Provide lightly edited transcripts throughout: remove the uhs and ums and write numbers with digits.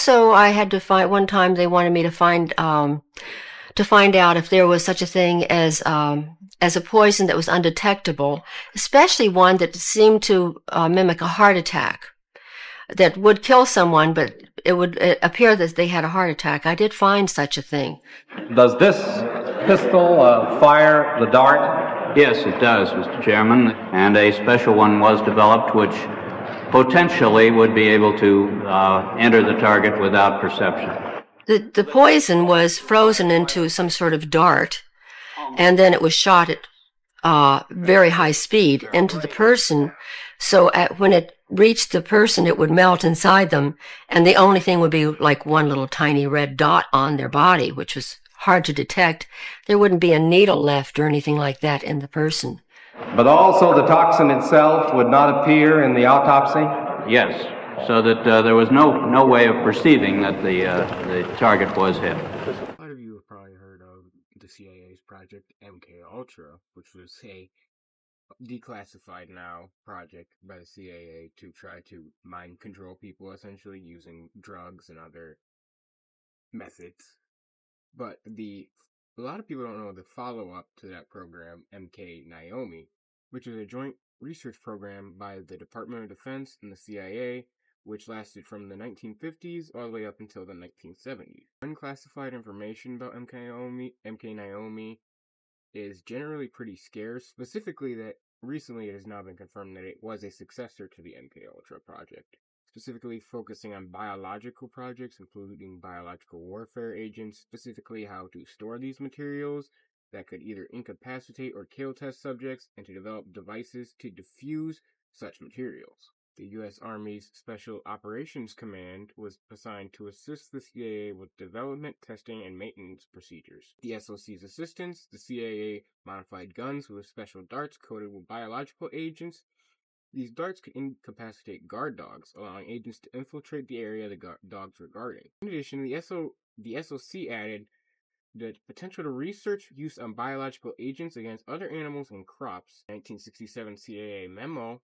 So I had to find one time they wanted me to find out if there was such a thing as a poison that was undetectable, especially one that seemed to mimic a heart attack that would kill someone, but it would appear that they had a heart attack. I did find such a thing. Does this pistol fire the dart? Yes, it does, Mr. Chairman, and a special one was developed which potentially would be able to enter the target without perception. The poison was frozen into some sort of dart, and then it was shot at very high speed into the person. So when it reached the person, it would melt inside them, and the only thing would be like one little tiny red dot on their body, which was hard to detect. There wouldn't be a needle left or anything like that in the person. But also the toxin itself would not appear in the autopsy? Yes, so that there was no way of perceiving that the target was hit. A lot of you have probably heard of the CIA's Project MKUltra, which was a declassified now project by the CIA to try to mind control people, essentially using drugs and other methods. But a lot of people don't know the follow-up to that program, MK Naomi, which is a joint research program by the Department of Defense and the CIA, which lasted from the 1950s all the way up until the 1970s. Unclassified information about MK Naomi is generally pretty scarce, specifically that recently it has now been confirmed that it was a successor to the MKUltra project, specifically focusing on biological projects, including biological warfare agents, specifically how to store these materials that could either incapacitate or kill test subjects, and to develop devices to defuse such materials. The U.S. Army's Special Operations Command was assigned to assist the CIA with development, testing, and maintenance procedures. The SOC's assistance, the CIA modified guns with special darts coated with biological agents. These darts could incapacitate guard dogs, allowing agents to infiltrate the area the dogs were guarding. In addition, the SOC added the potential to research use on biological agents against other animals and crops. The 1967 CIA memo,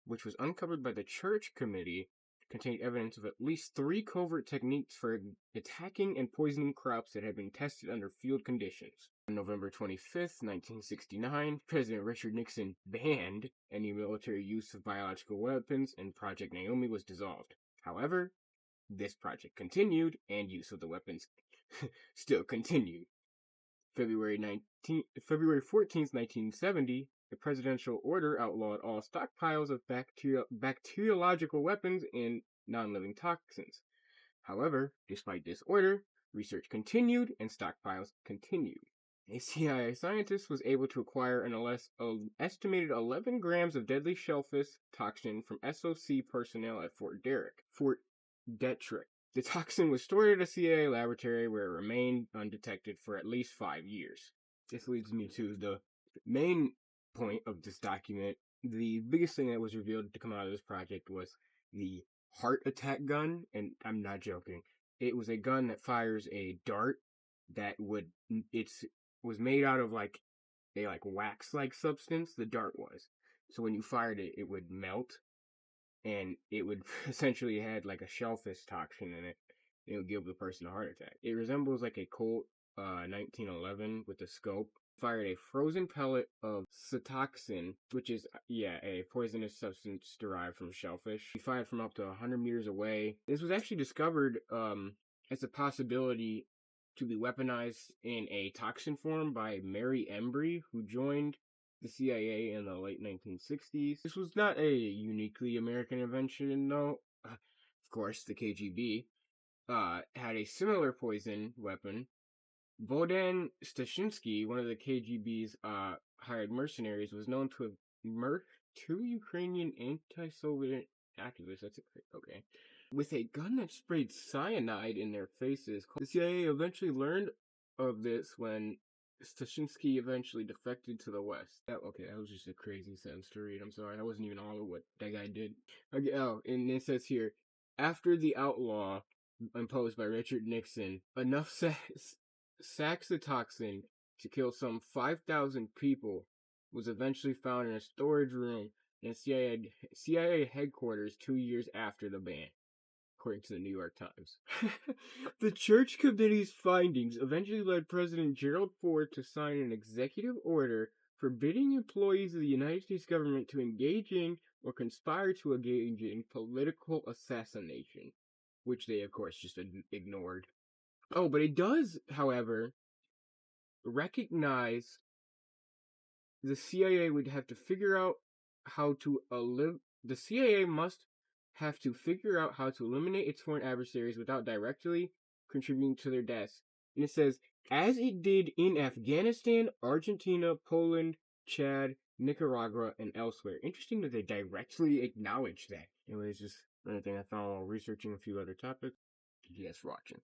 which was uncovered by the Church Committee, contained evidence of at least 3 covert techniques for attacking and poisoning crops that had been tested under field conditions. On November 25th, 1969, President Richard Nixon banned any military use of biological weapons, and Project Naomi was dissolved. However, this project continued, and use of the weapons still continued. February 14th, 1970, the presidential order outlawed all stockpiles of bacteriological weapons and non-living toxins. However, despite this order, research continued and stockpiles continued. A CIA scientist was able to acquire an estimated 11 grams of deadly shellfish toxin from SOC personnel at Fort Detrick. The toxin was stored at a CIA laboratory where it remained undetected for at least 5 years. This leads me to the main point of this document. The biggest thing that was revealed to come out of this project was the heart attack gun, and I'm not joking. It was a gun that fires a dart that was made out of a wax-like substance. The dart was. So when you fired it, it would melt, and it would essentially had like a shellfish toxin in it. It would give the person a heart attack. It resembles like a Colt 1911 with a scope. Fired a frozen pellet of Cytoxin, which is a poisonous substance derived from shellfish. He fired from up to 100 meters away. This was actually discovered as a possibility to be weaponized in a toxin form by Mary Embry, who joined the CIA in the late 1960s. This was not a uniquely American invention, though. Of course, the KGB had a similar poison weapon. Bohdan Stashinsky, one of the KGB's hired mercenaries, was known to have murdered 2 Ukrainian anti-Soviet activists. That's okay. With a gun that sprayed cyanide in their faces. The CIA eventually learned of this when Stashinsky eventually defected to the West. That was just a crazy sentence to read. I'm sorry, I wasn't even all of what that guy did. Okay, and it says here, after the outlaw imposed by Richard Nixon, enough saxitoxin to kill some 5,000 people was eventually found in a storage room in CIA headquarters 2 years after the ban. according to the New York Times. The Church Committee's findings eventually led President Gerald Ford to sign an executive order forbidding employees of the United States government to engage in or conspire to engage in political assassination, which they, of course, just ignored. Oh, but it does, however, recognize the CIA would have to figure out how to the CIA must have to figure out how to eliminate its foreign adversaries without directly contributing to their deaths. And it says, as it did in Afghanistan, Argentina, Poland, Chad, Nicaragua, and elsewhere. Interesting that they directly acknowledge that. Anyways, just another thing I found while researching a few other topics. Yes, for watching.